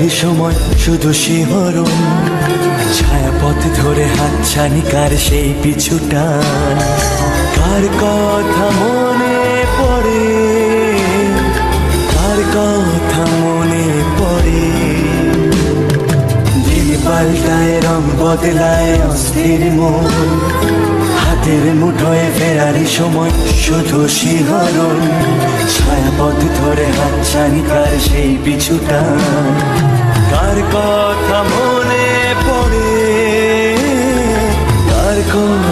ফেরারি সময় শুধু শিহরণ, ছায়াপথ ধরে হাতছানি কার সেই পিছুটা, কার কথা মনে পড়ে, কার কথা মনে পড়ে। দিন পাল্টায় রং বদলায় অস্থির মন, হাতের মুঠোয় ফেরারি সময় শুধু শিহরণ, ছায়াপথ ধরে হাতছানি কার সেই পিছুটা, কার কথা মনে পড়ে, কার কথা